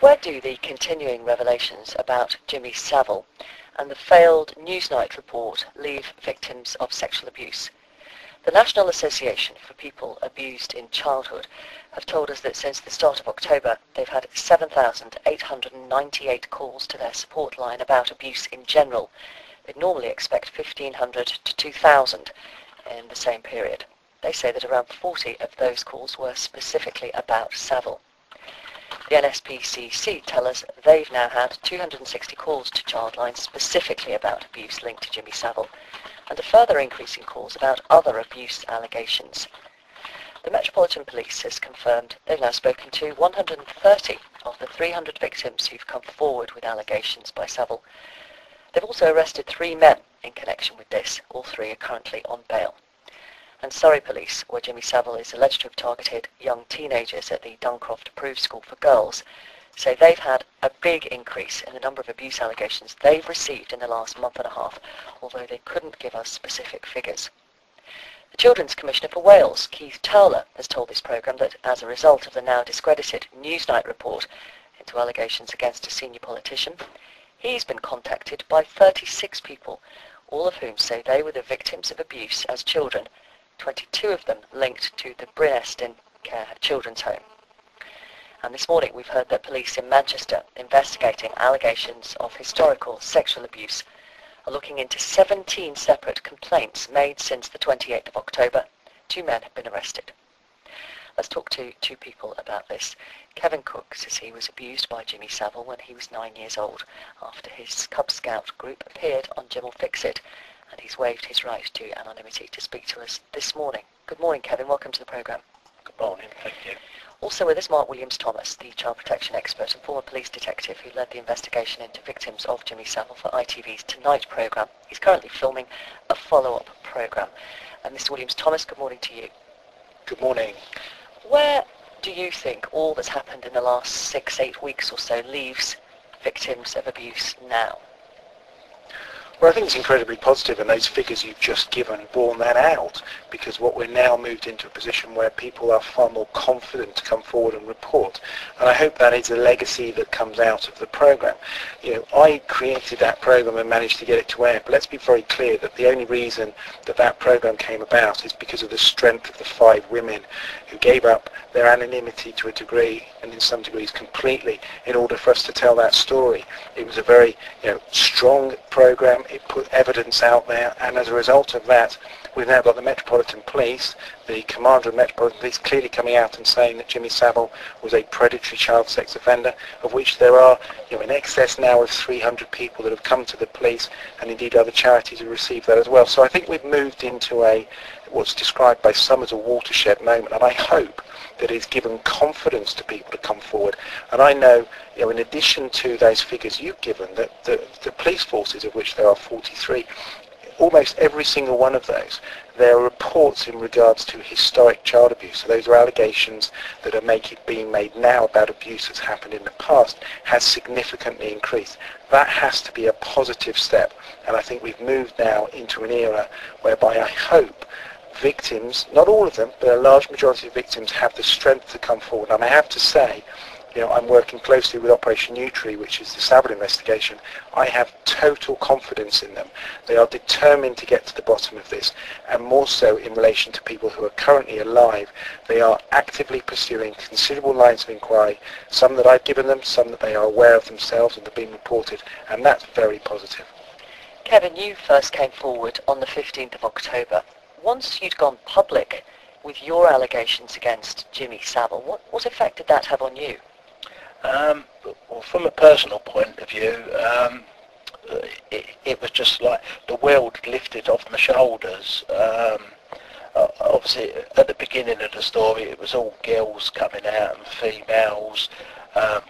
Where do the continuing revelations about Jimmy Savile and the failed Newsnight report leave victims of sexual abuse? The National Association for People Abused in Childhood have told us that since the start of October, they've had 7,898 calls to their support line about abuse in general. They'd normally expect 1,500 to 2,000 in the same period. They say that around 40 of those calls were specifically about Savile. The NSPCC tell us they've now had 260 calls to Childline specifically about abuse linked to Jimmy Savile, and a further increase in calls about other abuse allegations. The Metropolitan Police has confirmed they've now spoken to 130 of the 300 victims who've come forward with allegations by Savile. They've also arrested 3 men in connection with this. All 3 are currently on bail. And Surrey Police, where Jimmy Savile is alleged to have targeted young teenagers at the Duncroft Approved School for Girls, say they've had a big increase in the number of abuse allegations they've received in the last month and a half, although they couldn't give us specific figures. The Children's Commissioner for Wales, Keith Towler, has told this programme that as a result of the now discredited Newsnight report into allegations against a senior politician, he's been contacted by 36 people, all of whom say they were the victims of abuse as children, 22 of them linked to the Brynestyn Care Children's Home. And this morning we've heard that police in Manchester investigating allegations of historical sexual abuse are looking into 17 separate complaints made since the 28th of October. 2 men have been arrested. Let's talk to 2 people about this. Kevin Cook says he was abused by Jimmy Savile when he was 9 years old after his Cub Scout group appeared on Jim Will Fix It, and he's waived his right to anonymity to speak to us this morning. Good morning, Kevin. Welcome to the programme. Good morning. Thank you. Also with us, Mark Williams-Thomas, the child protection expert and former police detective who led the investigation into victims of Jimmy Savile for ITV's Tonight programme. He's currently filming a follow-up programme. And Mr. Williams-Thomas, good morning to you. Good morning. Where do you think all that's happened in the last 6-8 weeks or so leaves victims of abuse now? Well, I think it's incredibly positive, and those figures you've just given borne that out, because what we're now moved into a position where people are far more confident to come forward and report, and I hope that is a legacy that comes out of the programme. You know, I created that programme and managed to get it to air, but let's be very clear that the only reason that that programme came about is because of the strength of the 5 women who gave up their anonymity to a degree, and in some degrees completely, in order for us to tell that story. It was a very strong programme. It put evidence out there, and as a result of that, we've now got the Metropolitan Police, the Commander of Metropolitan Police, clearly coming out and saying that Jimmy Savile was a predatory child sex offender, of which there are in excess now of 300 people that have come to the police, and indeed other charities have received that as well. So I think we've moved into what's described by some as a watershed moment, and I hope that it's given confidence to people to come forward. And I know, in addition to those figures you've given, that the police forces, of which there are 43, almost every single one of those, there are reports in regards to historic child abuse. So those are allegations that are being made now about abuse that's happened in the past, has significantly increased. That has to be a positive step, and I think we've moved now into an era whereby I hope victims, not all of them, but a large majority of victims have the strength to come forward. And I have to say, I'm working closely with Operation Nutri, which is the Savile investigation. I have total confidence in them. They are determined to get to the bottom of this, and more so in relation to people who are currently alive. They are actively pursuing considerable lines of inquiry, some that I've given them, some that they are aware of themselves and have been reported, and that's very positive. Kevin, you first came forward on the 15th of October. Once you'd gone public with your allegations against Jimmy Savile, what effect did that have on you? Well, from a personal point of view, it was just like the world lifted off my shoulders. Obviously, at the beginning of the story, it was all girls coming out and females,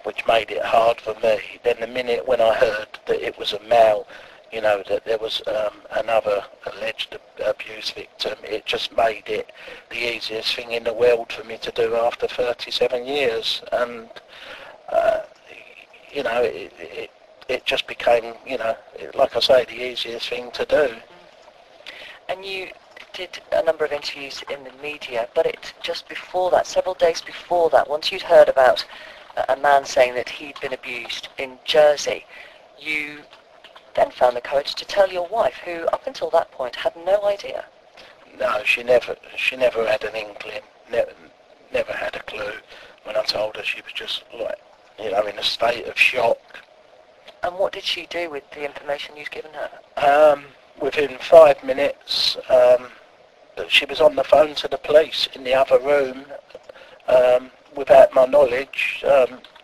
which made it hard for me. Then the minute when I heard that it was a male, that there was another alleged abuse victim, it just made it the easiest thing in the world for me to do after 37 years. And, it just became, like I say, the easiest thing to do. And you did a number of interviews in the media, but just before that, several days before that, once you'd heard about a man saying that he'd been abused in Jersey, you then found the courage to tell your wife, who up until that point had no idea. No, she never had an inkling, never had a clue. When I told her, she was just like, in a state of shock. And what did she do with the information you'd given her? Within 5 minutes, she was on the phone to the police in the other room, without my knowledge,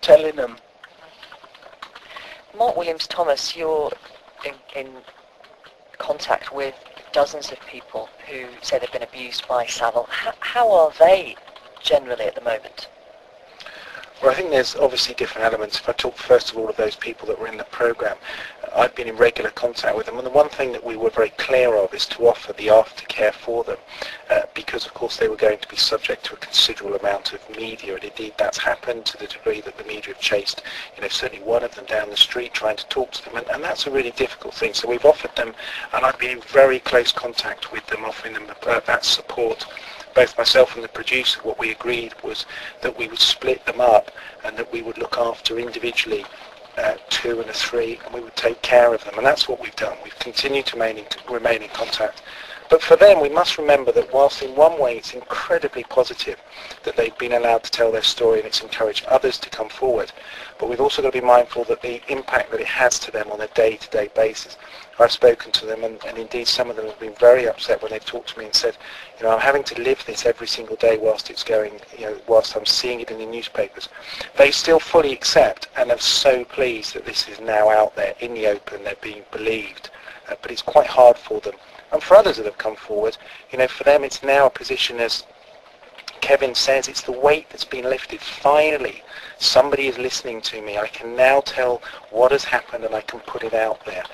telling them. Mark Williams-Thomas, you're in contact with dozens of people who say they've been abused by Savile. How are they generally at the moment? Well, I think there's obviously different elements. If I talk first of all of those people that were in the programme, I've been in regular contact with them, and the one thing that we were very clear of is to offer the aftercare for them, because of course they were going to be subject to a considerable amount of media, and indeed that's happened to the degree that the media have chased, certainly one of them down the street trying to talk to them, and that's a really difficult thing. So we've offered them, and I've been in very close contact with them, offering them that support. Both myself and the producer, what we agreed was that we would split them up and that we would look after individually 2 and 3, and we would take care of them, and that's what we've done. We've continued to remain in contact. But for them, we must remember that whilst in one way it's incredibly positive that they've been allowed to tell their story and it's encouraged others to come forward, but we've also got to be mindful that the impact that it has to them on a day-to-day basis. I've spoken to them, and indeed some of them have been very upset when they've talked to me and said, I'm having to live this every single day whilst it's going, whilst I'm seeing it in the newspapers. They still fully accept and are so pleased that this is now out there in the open, they're being believed, but it's quite hard for them. And for others that have come forward, for them it's now a position, as Kevin says, it's the weight that's been lifted. Finally, somebody is listening to me. I can now tell what has happened and I can put it out there.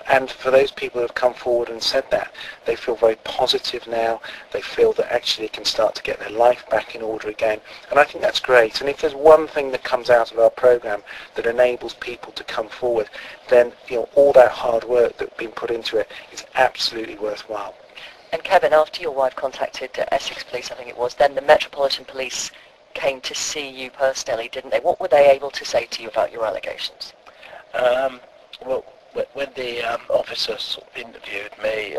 And for those people who have come forward and said that, they feel very positive now. They feel that actually they can start to get their life back in order again. And I think that's great. And if there's one thing that comes out of our programme that enables people to come forward, then all that hard work that's been put into it is absolutely worthwhile. And Kevin, after your wife contacted Essex Police, I think it was, then the Metropolitan Police came to see you personally, didn't they? What were they able to say to you about your allegations? Well, when the officers interviewed me,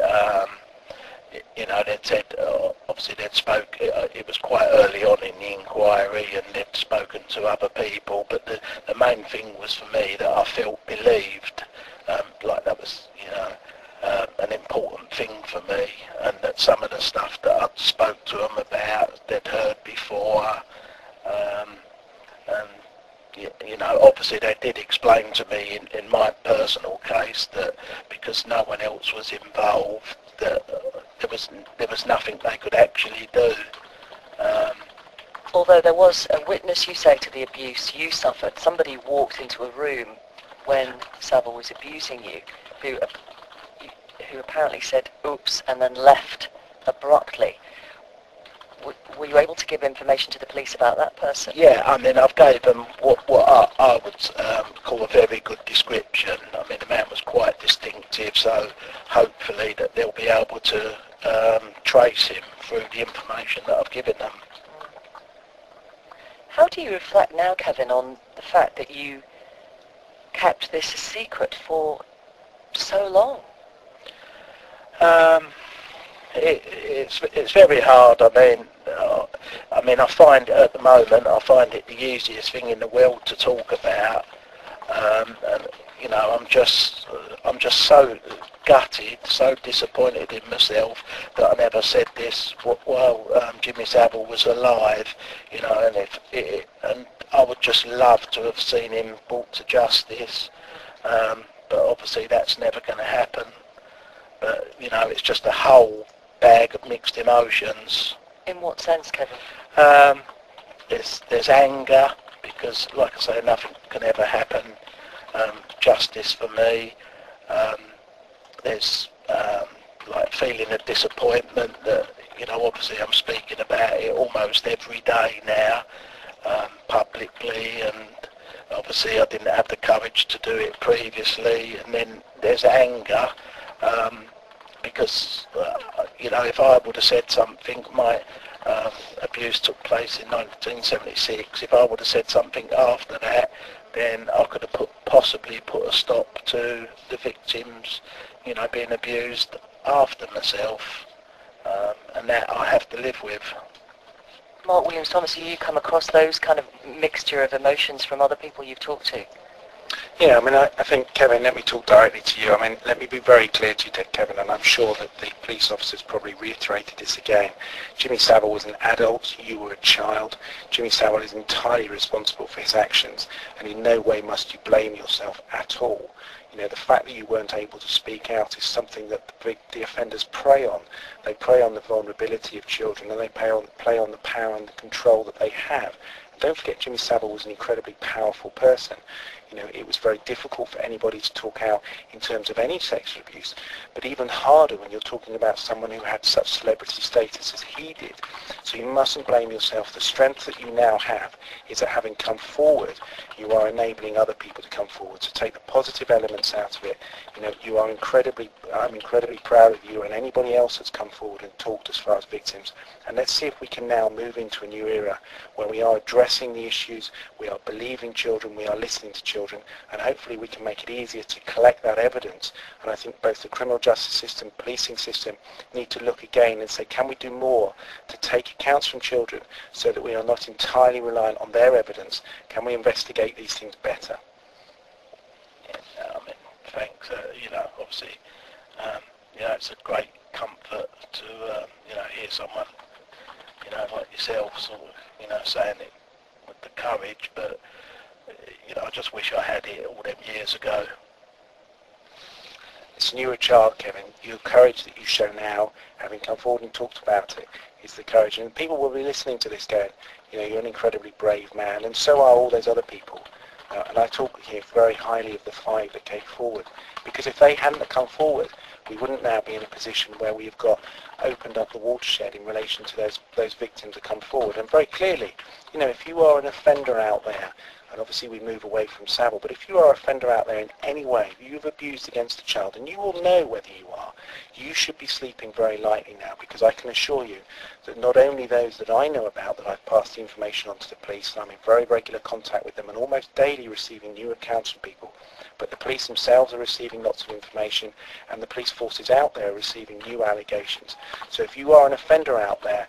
they'd said, obviously they'd spoke, it was quite early on in the inquiry, and they'd spoken to other people, but the main thing was for me that I felt believed, like that was, an important thing for me, and that some of the stuff that I'd spoke to them about, they'd heard before, and obviously they did explain to me in my personal case that because no one else was involved, that there was nothing they could actually do. Although there was a witness, you say, to the abuse you suffered. Somebody walked into a room when Savile was abusing you, who apparently said oops and then left abruptly. Were you able to give information to the police about that person? Yeah, I've gave them what I would call a very good description. The man was quite distinctive, so hopefully that they'll be able to trace him through the information that I've given them. How do you reflect now, Kevin, on the fact that you kept this a secret for so long? It's very hard. I find at the moment it the easiest thing in the world to talk about, and I'm just so gutted, so disappointed in myself that I never said this while Jimmy Savile was alive, and I would just love to have seen him brought to justice, but obviously that's never going to happen. But it's just a whole bag of mixed emotions. In what sense, Kevin? There's anger, because like I say, nothing can ever happen. Justice for me. There's like feeling of disappointment that obviously I'm speaking about it almost every day now, publicly, and obviously I didn't have the courage to do it previously. And then there's anger, because if I would have said something, abuse took place in 1976, if I would have said something after that, then I could have possibly put a stop to the victims, being abused after myself, and that I have to live with. Mark Williams-Thomas, have you come across those kind of mixture of emotions from other people you've talked to? Yeah, I think, Kevin, let me talk directly to you. Let me be very clear to you, Kevin, and I'm sure that the police officers probably reiterated this again. Jimmy Savile was an adult, you were a child. Jimmy Savile is entirely responsible for his actions, and in no way must you blame yourself at all. The fact that you weren't able to speak out is something that the offenders prey on. They prey on the vulnerability of children, and they play on the power and the control that they have. And don't forget, Jimmy Savile was an incredibly powerful person. It was very difficult for anybody to talk out in terms of any sexual abuse, but even harder when you're talking about someone who had such celebrity status as he did. So you mustn't blame yourself. The strength that you now have is that having come forward, you are enabling other people to come forward. So take the positive elements out of it. I'm incredibly proud of you and anybody else that's come forward and talked as far as victims. And let's see if we can now move into a new era where we are addressing the issues, we are believing children, we are listening to children, and hopefully we can make it easier to collect that evidence. And I think both the criminal justice system, policing system need to look again and say, can we do more to take accounts from children so that we are not entirely reliant on their evidence? Can we investigate these things better? Yeah, thanks. Obviously, it's a great comfort to, hear someone, like yourself sort of, saying it with the courage, but, I just wish I had it all them years ago. Listen, you're a child, Kevin. Your courage that you show now, having come forward and talked about it, is the courage. And people will be listening to this going, you're an incredibly brave man, and so are all those other people. And I talk here very highly of the 5 that came forward, because if they hadn't come forward, we wouldn't now be in a position where we've opened up the watershed in relation to those victims that come forward. And very clearly, if you are an offender out there, and obviously we move away from Savile, but if you are an offender out there in any way, you've abused against a child, and you will know whether you are, you should be sleeping very lightly now, because I can assure you that not only those that I know about, that I've passed the information on to the police, and I'm in very regular contact with them and almost daily receiving new accounts from people, but the police themselves are receiving lots of information, and the police forces out there are receiving new allegations. So if you are an offender out there,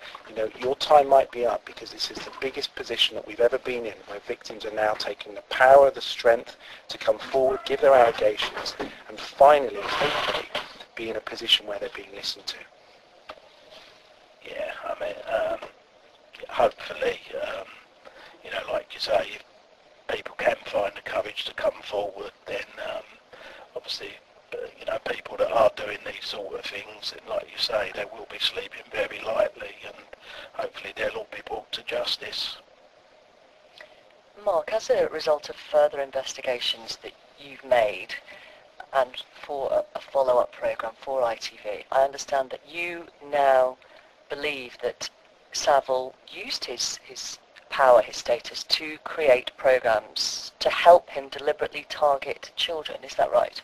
your time might be up, because this is the biggest position that we've ever been in, where victims are now taking the power, the strength to come forward, give their allegations, and finally, hopefully, be in a position where they're being listened to. Yeah, hopefully, like you say, if people can find the courage to come forward, then obviously, people that are doing these sort of things, and like you say, they will be sleeping very lightly, and hopefully they'll all be brought to justice. Mark, as a result of further investigations that you've made, and for a follow-up programme for ITV, I understand that you now believe that Savile used his power, his status, to create programmes to help him deliberately target children. Is that right?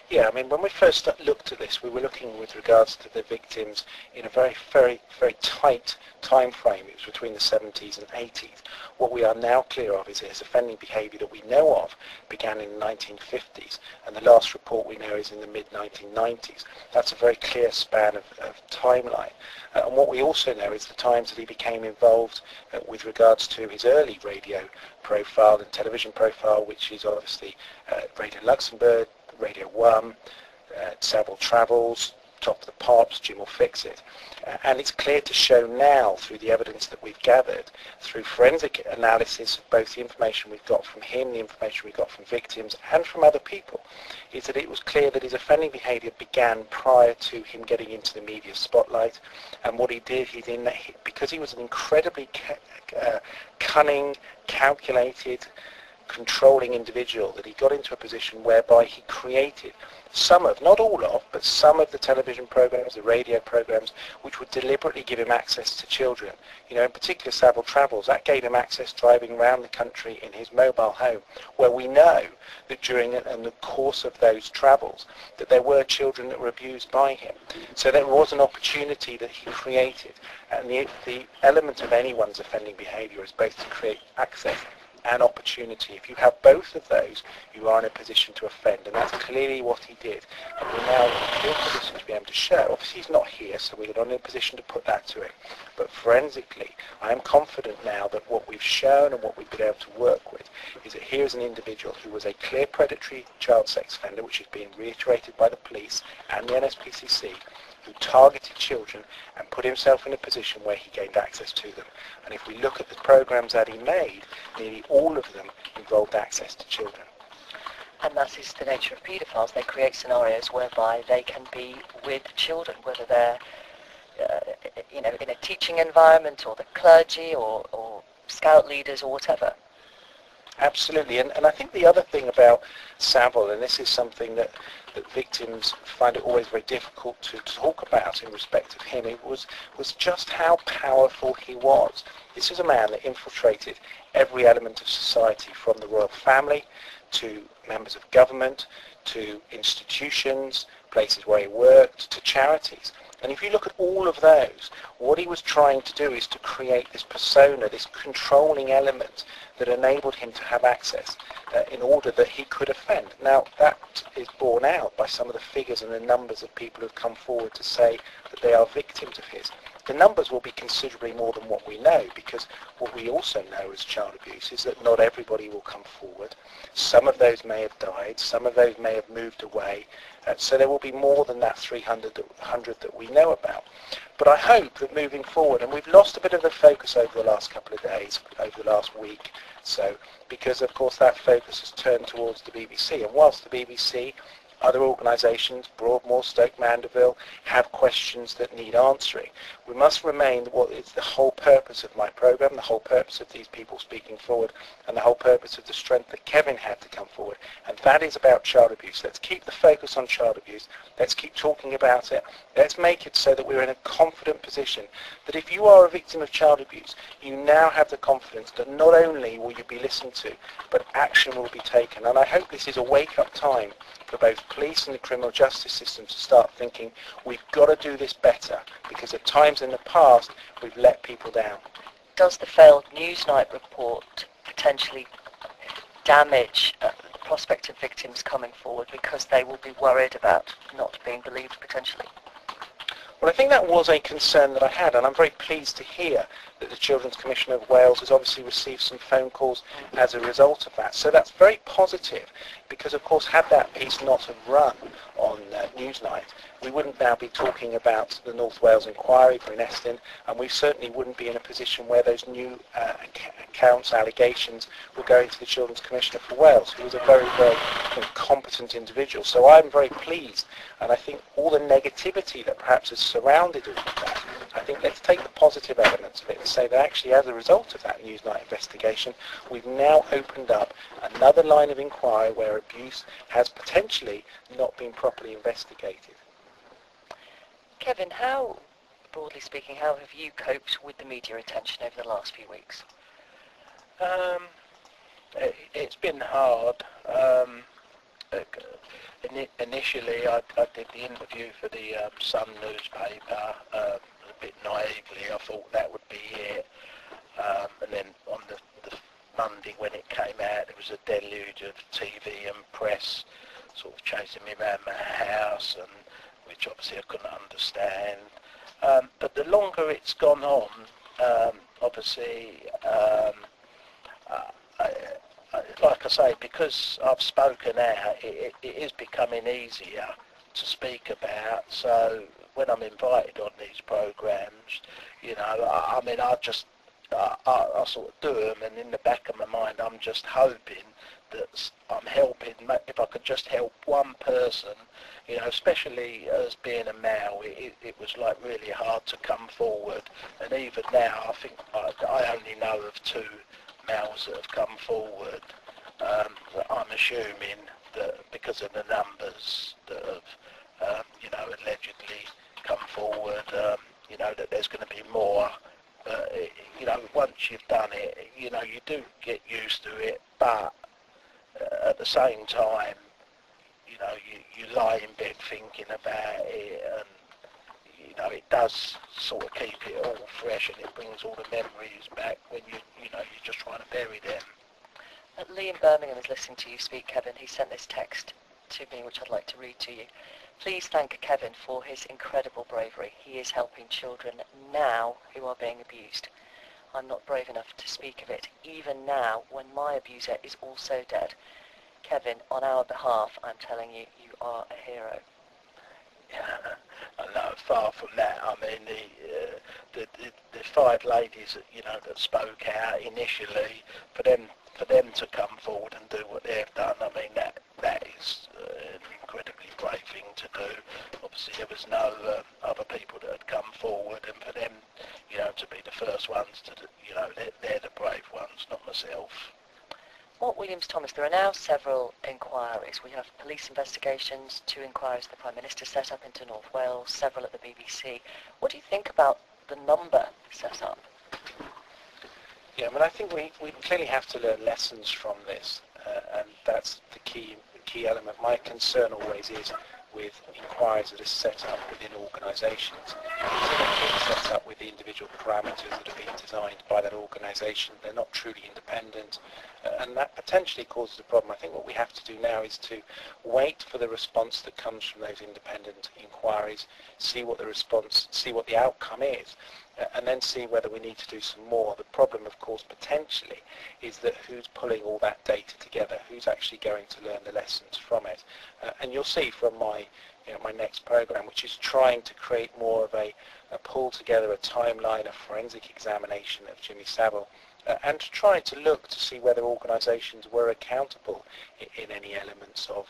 Yeah, when we first looked at this, we were looking with regards to the victims in a very, very, very tight time frame. It was between the 70s and 80s. What we are now clear of is his offending behaviour that we know of began in the 1950s, and the last report we know is in the mid-1990s. That's a very clear span of timeline. And what we also know is the times that he became involved with regards to his early radio profile and television profile, which is obviously Radio Luxembourg, Radio 1, Savile Travels, Top of the Pops, Jim Will Fix It. And it's clear to show now, through the evidence that we've gathered, through forensic analysis of both the information we've got from him, the information we got from victims, and from other people, is that it was clear that his offending behaviour began prior to him getting into the media spotlight. And what he did, because he was an incredibly cunning, calculated, controlling individual that he got into a position whereby he created some of, not all of, but some of the television programs, the radio programs, which would deliberately give him access to children. You know, in particular Savile Travels, that gave him access driving around the country in his mobile home, where we know that during and the course of those travels that there were children that were abused by him. So there was an opportunity that he created, and the element of anyone's offending behaviour is both to create access and opportunity. If you have both of those, you are in a position to offend, and that's clearly what he did. And we're now in a clear position to be able to show. Obviously he's not here, so we're not in a position to put that to him. But forensically, I am confident now that what we've shown and what we've been able to work with is that here is an individual who was a clear predatory child sex offender, which is being reiterated by the police and the NSPCC, who targeted children and put himself in a position where he gained access to them. And if we look at the programs that he made, nearly all of them involved access to children. And that is the nature of paedophiles. They create scenarios whereby they can be with children, whether they're in a teaching environment, or the clergy, or scout leaders, or whatever. Absolutely, and I think the other thing about Savile, and this is something that victims find it always very difficult to talk about in respect of him, it was just how powerful he was. This was a man that infiltrated every element of society, from the royal family to members of government to institutions, places where he worked, to charities. And if you look at all of those, what he was trying to do is to create this persona, this controlling element that enabled him to have access in order that he could offend. Now, that is borne out by some of the figures and the numbers of people who have come forward to say that they are victims of his. The numbers will be considerably more than what we know, because what we also know as child abuse is that not everybody will come forward. Some of those may have died, some of those may have moved away, so there will be more than that 300 that we know about. But I hope that moving forward, and we've lost a bit of the focus over the last couple of days, over the last week, so because of course that focus has turned towards the BBC, and whilst the BBC, other organisations, Broadmoor, Stoke Mandeville, have questions that need answering, we must remain what is the whole purpose of my programme, the whole purpose of these people speaking forward, and the whole purpose of the strength that Kevin had to come forward, and that is about child abuse. Let's keep the focus on child abuse, let's keep talking about it, let's make it so that we're in a confident position that if you are a victim of child abuse, you now have the confidence that not only will you be listened to, but action will be taken. And I hope this is a wake-up time for both police and the criminal justice system to start thinking, we've got to do this better, because at times in the past we've let people down. Does the failed Newsnight report potentially damage the prospect of victims coming forward because they will be worried about not being believed potentially? Well, I think that was a concern that I had, and I'm very pleased to hear that the Children's Commissioner of Wales has obviously received some phone calls as a result of that. So that's very positive, because of course had that piece not have run on Newsnight, we wouldn't now be talking about the North Wales inquiry for Inestin, and we certainly wouldn't be in a position where those new accounts, allegations were going to the Children's Commissioner for Wales, who was a very, very competent individual. So I'm very pleased, and I think all the negativity that perhaps has surrounded all of that, I think let's take the positive elements of it and say that actually as a result of that Newsnight investigation, we've now opened up another line of inquiry where abuse has potentially not been properly investigated. Kevin, how, broadly speaking, how have you coped with the media attention over the last few weeks? It's been hard. Initially, I did the interview for the Sun newspaper. A bit naively, I thought that would be it. And then on the Monday when it came out, there was a deluge of TV and press sort of chasing me around my house, and which obviously I couldn't understand. But the longer it's gone on, obviously, like I say, because I've spoken out, it is becoming easier to speak about. So when I'm invited on these programs, you know, I mean, I sort of do them, and in the back of my mind, I'm just hoping that I'm helping. If I could just help one person, you know, especially as being a male, it was like really hard to come forward. And even now, I think I only know of 2 males that have come forward. I'm assuming that because of the numbers that have, allegedly come forward, that there's going to be more. Once you've done it, you do get used to it, but at the same time, you lie in bed thinking about it, and it does sort of keep it all fresh, and it brings all the memories back when you're just trying to bury them. Lee in Birmingham is listening to you speak, Kevin. He sent this text to me, which I'd like to read to you. Please thank Kevin for his incredible bravery. He is helping children now who are being abused. I'm not brave enough to speak of it, even now when my abuser is also dead. Kevin, on our behalf, I'm telling you, you are a hero. Yeah, no, far from that. I mean, the five ladies that spoke out initially, for them to come forward and do what they've done, I mean, that is an incredibly brave thing to do. Obviously, there was no other people that had come forward, and for them, to be the first ones to, they're the brave ones, not myself. Mark Williams-Thomas, there are now several inquiries. We have police investigations, 2 inquiries the Prime Minister set up into North Wales, several at the BBC. What do you think about the number set up? Yeah, I think we clearly have to learn lessons from this, and that's the key element. My concern always is with inquiries that are set up within organisations. They're not being set up with the individual parameters that are being designed by that organisation. They're not truly independent, and that potentially causes a problem. I think what we have to do now is to wait for the response that comes from those independent inquiries, see what the outcome is, and then see whether we need to do some more. The problem, of course, potentially, is that who's pulling all that data together, who's actually going to learn the lessons from it. And you'll see from my next program, which is trying to create more of a pull together a timeline, a forensic examination of Jimmy Savile, and to try to look to see whether organisations were accountable in any elements of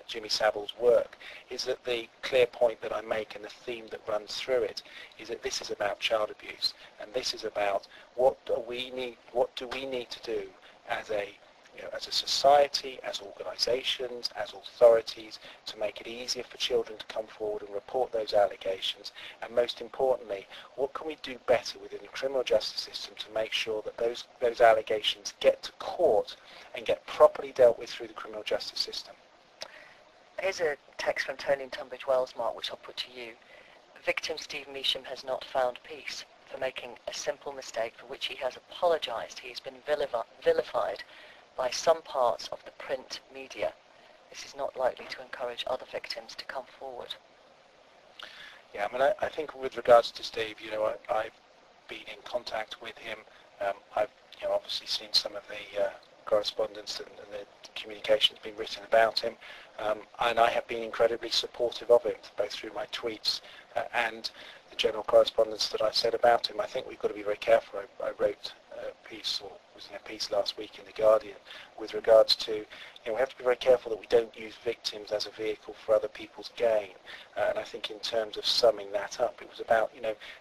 Jimmy Savile's work, is that the clear point that I make and the theme that runs through it is that this is about child abuse, and this is about what do we need to do as a society, as organisations, as authorities, to make it easier for children to come forward and report those allegations, and most importantly, what can we do better within the criminal justice system to make sure that those allegations get to court and get properly dealt with through the criminal justice system. Here's a text from Tony in Tunbridge Wells, Mark, which I'll put to you. Victim Steve Measham has not found peace for making a simple mistake for which he has apologised. He has been vilified by some parts of the print media. This is not likely to encourage other victims to come forward. Yeah, I think with regards to Steve, I've been in contact with him. I've obviously seen some of the correspondence and the communications being written about him, and I have been incredibly supportive of him, both through my tweets and the general correspondence that I've said about him. I think we've got to be very careful. I wrote a piece, or was in a piece last week in The Guardian, with regards to, we have to be very careful that we don't use victims as a vehicle for other people's gain. And I think in terms of summing that up, it was about,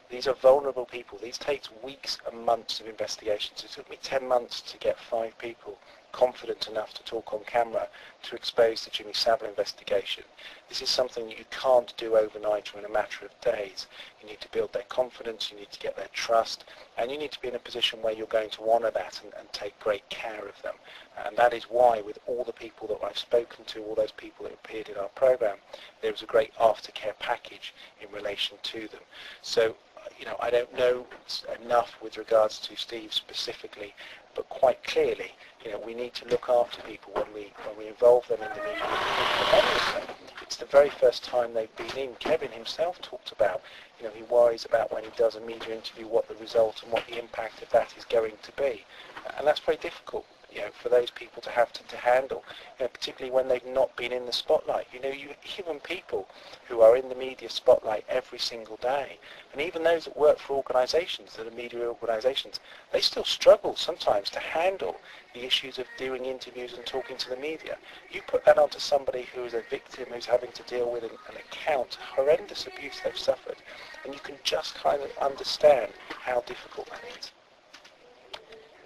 these are vulnerable people. These takes weeks and months of investigations. It took me 10 months to get 5 people confident enough to talk on camera to expose the Jimmy Savile investigation. This is something that you can't do overnight or in a matter of days. You need to build their confidence, you need to get their trust, and you need to be in a position where you're going to honour that and take great care of them. And that is why, with all the people that I've spoken to, all those people that appeared in our programme, there was a great aftercare package in relation to them. So, I don't know enough with regards to Steve specifically, but quite clearly, we need to look after people when we involve them in the media. It's the very first time they've been in. Kevin himself talked about, he worries about when he does a media interview what the result and what the impact of that is going to be. And that's very difficult, for those people to have to handle, particularly when they've not been in the spotlight. Even people who are in the media spotlight every single day, and even those that work for organisations that are media organisations, they still struggle sometimes to handle the issues of doing interviews and talking to the media. You put that onto somebody who is a victim who's having to deal with an account, horrendous abuse they've suffered, and you can just kind of understand how difficult that is.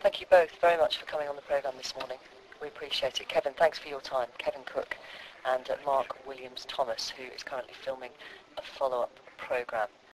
Thank you both very much for coming on the programme this morning. We appreciate it. Kevin, thanks for your time. Kevin Cook and Mark Williams-Thomas, who is currently filming a follow-up programme.